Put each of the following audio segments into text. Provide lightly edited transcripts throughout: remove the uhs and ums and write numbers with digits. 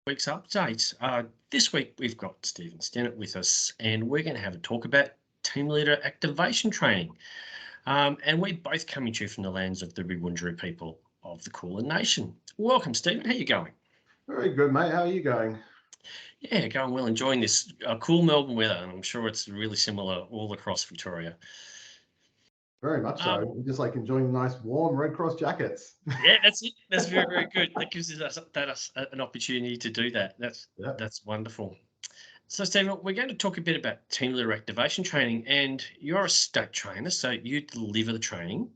Week's update. This week we've got Stephen Stennett with us, and we're going to have a talk about team leader activation training. And we're both coming to you from the lands of the Wurundjeri people of the Kulin Nation. Welcome, Stephen. How are you going? Very good, mate. How are you going? Yeah, going well. Enjoying this cool Melbourne weather, and I'm sure it's really similar all across Victoria. Very much so. Um, We're just like enjoying nice, warm Red Cross jackets. yeah, that's it. That's very, very good. That gives us an opportunity to do that. Yeah. That's wonderful. So, Stephen, we're going to talk a bit about team leader activation training, and you're a state trainer, so you deliver the training,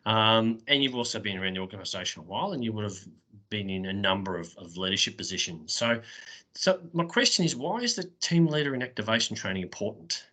and you've also been around the organisation a while, and you would have been in a number of leadership positions. So my question is, why is the team leader in activation training important?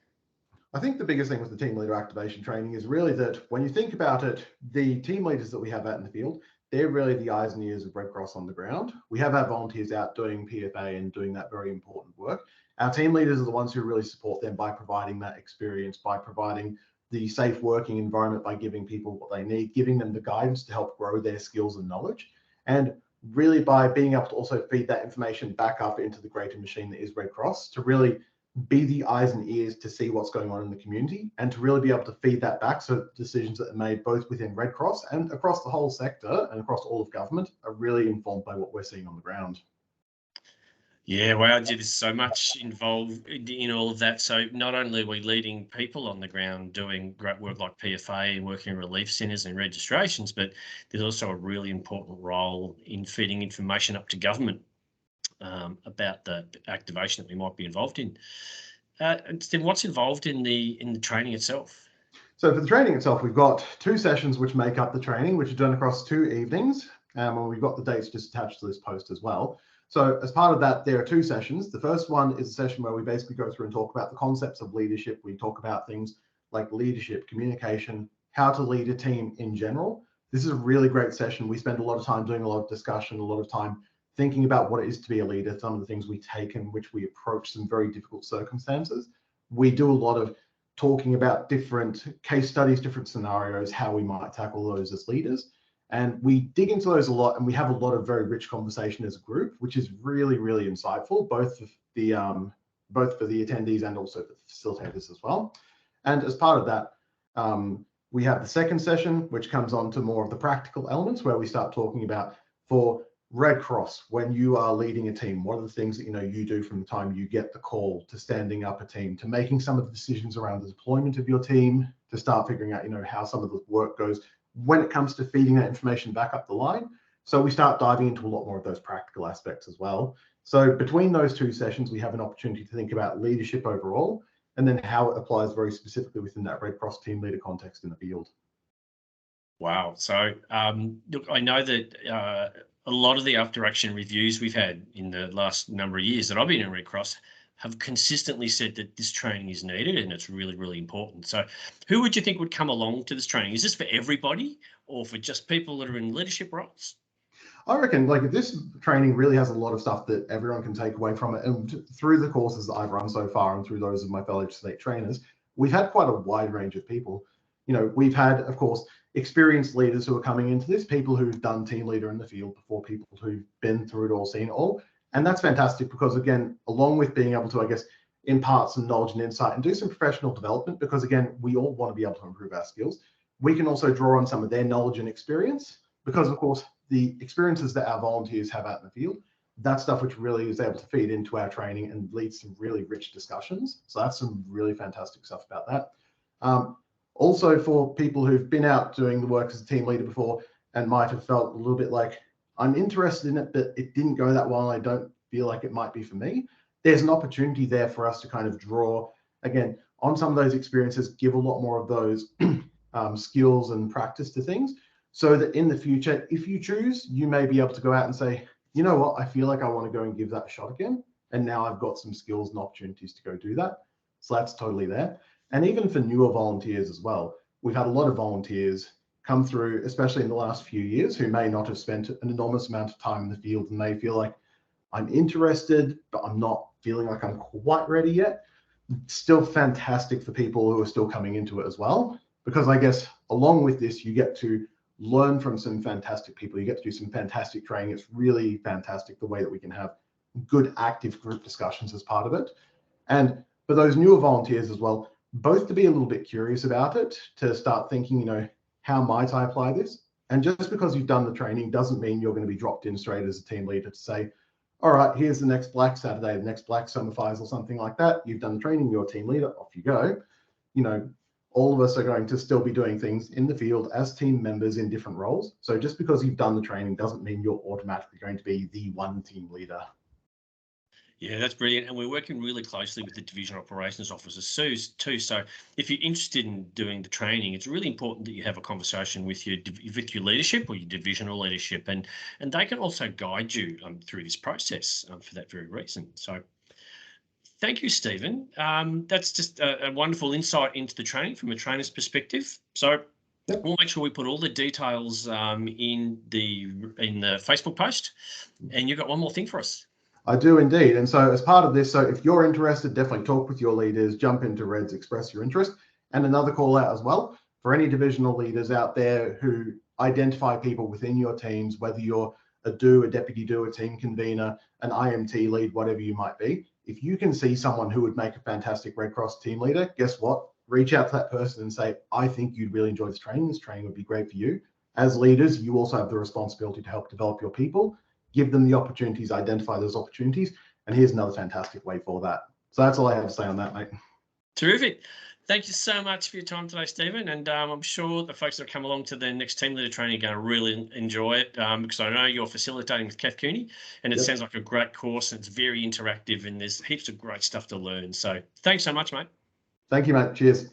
I think the biggest thing with the team leader activation training is really that when you think about it, the team leaders that we have out in the field, they're really the eyes and ears of Red Cross on the ground. We have our volunteers out doing PFA and doing that very important work. Our team leaders are the ones who really support them by providing that experience, by providing the safe working environment, by giving people what they need, giving them the guidance to help grow their skills and knowledge. And really by being able to also feed that information back up into the greater machine that is Red Cross to really be the eyes and ears to see what's going on in the community and to really be able to feed that back so decisions that are made both within Red Cross and across the whole sector and across all of government are really informed by what we're seeing on the ground. Yeah, wow, there's so much involved in all of that. So not only are we leading people on the ground doing great work like PFA and working in relief centres and registrations, but there's also a really important role in feeding information up to government about the activation that we might be involved in. Then what's involved in the training itself? So for the training itself, we've got two sessions which make up the training, which are done across 2 evenings. And we've got the dates just attached to this post as well. So as part of that, there are two sessions. The first one is a session where we basically go through and talk about the concepts of leadership. We talk about things like leadership, communication, how to lead a team in general. This is a really great session. We spend a lot of time doing a lot of discussion, a lot of time thinking about what it is to be a leader, some of the things we take in which we approach some very difficult circumstances. We do a lot of talking about different case studies, different scenarios, how we might tackle those as leaders. And we dig into those a lot, and we have a lot of very rich conversation as a group, which is really, really insightful, both for the attendees and also for the facilitators as well. And as part of that, we have the second session, which comes on to more of the practical elements, where we start talking about for Red Cross, when you are leading a team, what are the things that you do from the time you get the call to standing up a team, to making some of the decisions around the deployment of your team, to start figuring out how some of the work goes when it comes to feeding that information back up the line. So we start diving into a lot more of those practical aspects as well. So between those two sessions, we have an opportunity to think about leadership overall, and then how it applies very specifically within that Red Cross team leader context in the field. Wow. So look, I know that a lot of the after action reviews we've had in the last number of years that I've been in Red Cross have consistently said that this training is needed and it's really, really important. So who would you think would come along to this training? Is this for everybody or for just people that are in leadership roles? I reckon like this training really has a lot of stuff that everyone can take away from it. And through the courses that I've run so far and through those of my fellow state trainers, we've had quite a wide range of people. We've had, of course, experienced leaders who are coming into this, people who've done team leader in the field before, people who've been through it all, seen it all. And that's fantastic because, again, along with being able to, I guess, impart some knowledge and insight and do some professional development, because, again, we all want to be able to improve our skills, we can also draw on some of their knowledge and experience because, of course, the experiences that our volunteers have out in the field, that stuff which really is able to feed into our training and lead some really rich discussions. So that's some really fantastic stuff about that. Also, for people who've been out doing the work as a team leader before and might have felt a little bit like, I'm interested in it, but it didn't go that well, and I don't feel like it might be for me, there's an opportunity there for us to kind of draw, again, on some of those experiences, give a lot more of those skills and practice to things, so that in the future, if you choose, you may be able to go out and say, you know what, I feel like I want to go and give that a shot again. And now I've got some skills and opportunities to go do that. So that's totally there. And even for newer volunteers as well, we've had a lot of volunteers come through, especially in the last few years, who may not have spent an enormous amount of time in the field and may feel like, I'm interested, but I'm not feeling like I'm quite ready yet. Still fantastic for people who are still coming into it as well, because I guess along with this, you get to learn from some fantastic people. You get to do some fantastic training. It's really fantastic the way that we can have good active group discussions as part of it. And for those newer volunteers as well, both to be a little bit curious about it, to start thinking, you know, how might I apply this? And just because you've done the training doesn't mean you're going to be dropped in straight as a team leader to say, all right, here's the next Black Saturday, the next Black Summer Fires or something like that. You've done the training, you're a team leader, off you go. You know, all of us are going to still be doing things in the field as team members in different roles. So just because you've done the training doesn't mean you're automatically going to be the one team leader. Yeah, that's brilliant. And we're working really closely with the division operations officers too. So if you're interested in doing the training, it's really important that you have a conversation with your leadership or your divisional leadership, and they can also guide you through this process for that very reason. So thank you, Stephen. That's just a wonderful insight into the training from a trainer's perspective. So yep. We'll make sure we put all the details in the Facebook post. And you've got one more thing for us. I do indeed. And so as part of this, so if you're interested, definitely talk with your leaders, jump into Reds, express your interest. And another call out as well, for any divisional leaders out there who identify people within your teams, whether you're a deputy do, a team convener, an IMT lead, whatever you might be. If you can see someone who would make a fantastic Red Cross team leader, guess what? Reach out to that person and say, I think you'd really enjoy this training. This training would be great for you. As leaders, you also have the responsibility to help develop your people. Give them the opportunities, identify those opportunities, and here's another fantastic way for that. So that's all I have to say on that, mate. Terrific. Thank you so much for your time today, Stephen. And I'm sure the folks that come along to the next team leader training are going to really enjoy it because I know you're facilitating with Kath Cooney, and it sounds like a great course, and it's very interactive, and there's heaps of great stuff to learn. So thanks so much, mate. Thank you, mate. Cheers.